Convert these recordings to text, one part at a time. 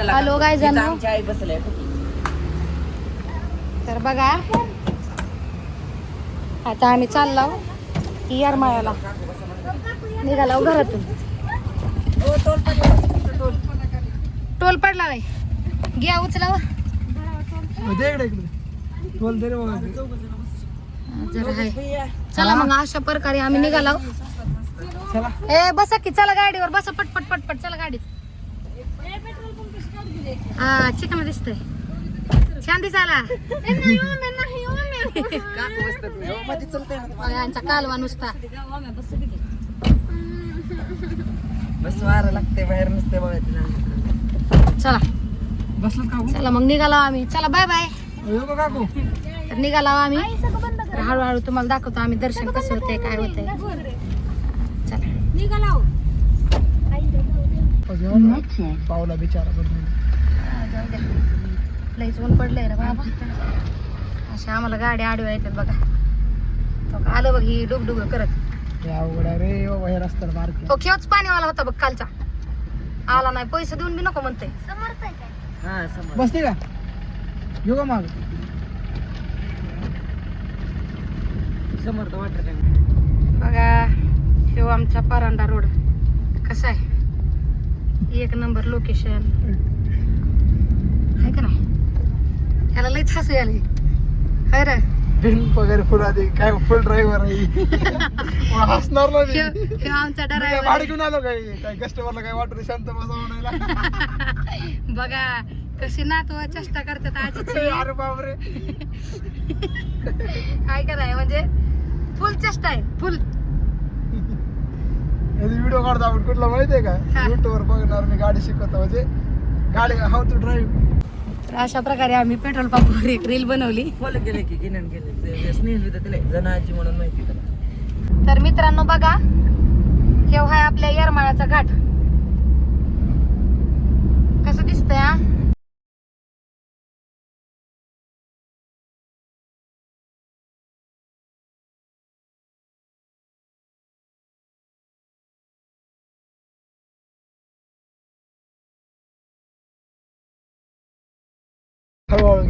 Hello guys, आमची आई बसले. तर बघा आता आम्ही चाललो येरमाळ्याला, निघालो घरातून. टोल पडला नाही, घ्या उचला जरा आहे. चला मग अशा प्रकारे आम्ही निघालो. ए बसा की, चला गाडीवर बसा, पटपट पटपट चला गाडीत. हा चिकन दिसतंय, छान दिसायला. यांचा कालवा नुसता बस वारं लागते बाहेर नुसते बघायचं. चला चला मग निघालो आम्ही. चला बाय बाय. तर निघालो आम्ही. हळूहळू तुम्हाला दाखवतो आम्ही दर्शन कसं होतंय काय होतंय. चला निघालो. पावला बिचारा लईच ऊन पडलंय रे बाबा. अशा आम्हाला गाड्या आडव्या येतात बघा. आलं बघ ही डुगडुग करत. रे बाबा हे रस्त्याला मार्ग. तो खेळच पाणीवाला होता बघ कालचा, आला नाही. पैसे देऊन बी नको म्हणते. बसते का घेऊ का माग समर्थ वाटत बघा. हे आमचा परांडा रोड कसा आहे, एक नंबर लोकेशन आहे का नाही. ह्याला लईच हसू आली है रे. ड्रिंक वगैरे फुल आधी काय फुल ड्रायव्हर आहे. हसणार ना मी. हे आमचा ड्रायव्हर भाडे घेऊन आलो काय कस्टमरला काय वाटत शांत बसावं नाही. बघा कशी नातवा चेष्टा करतात आजीची. अरे बापरे काय का नाही म्हणजे फुल चेष्टा आहे फुल. व्हिडिओ काढतो आपण कुठला माहितीये का, युट्यूब वर बघणार मी गाडी शिकवतो म्हणजे गाडी हाऊ टू ड्राईव्ह. तर अशा प्रकारे आम्ही पेट्रोल पंपावर एक रील बनवली. फॉलो केले की गिन्यान गेले स्नेहल होतं तिला जनाजी म्हणून माहिती त्याला. तर मित्रांनो बघा, हे आहे आपल्या येरमाळ्याचा घाट. कसं दिसतंय हा. हळूहळू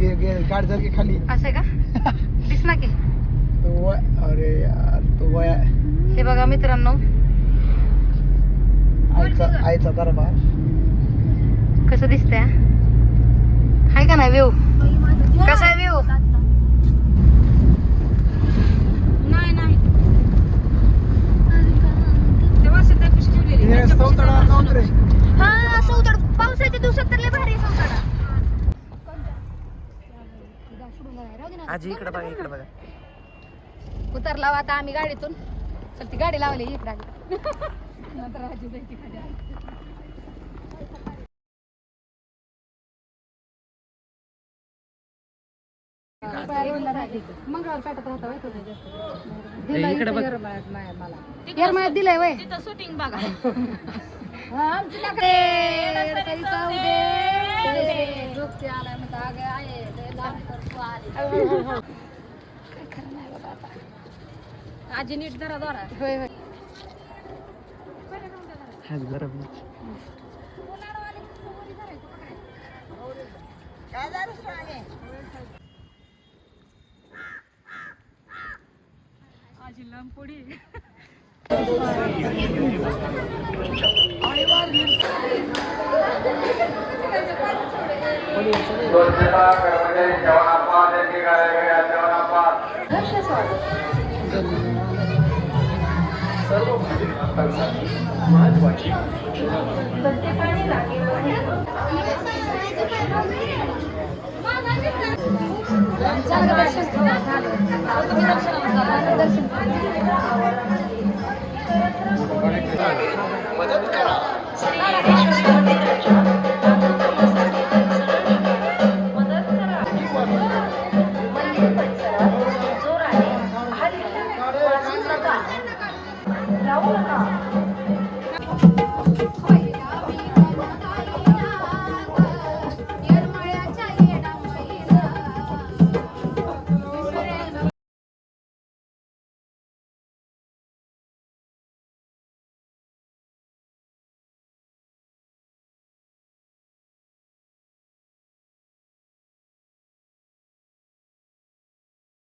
गाडी जर की खाली असं आहे का, दिस ना की. अरे यार तो वया हे बघा मित्रांनो, आईचा दरबार कसं दिसतंय हाय का नाही व्ह्यू. कसा आहे व्ह्यू. हा सौतड पावसाच्या दिवसात तर लय भारी सौतडा. आजी इकडे बघा इकडे बघा. उतरला आता आम्ही गाडीतून. चल ती गाडी लावली इकडे नंतर आजी जायची खाली. मंगळवार पेटत राहता येरमाळ्यात दिलंय वय शूटिंग बघा. आजी नीट धरा दोरा. होय होय आजी लांब पुढी. मदत करा.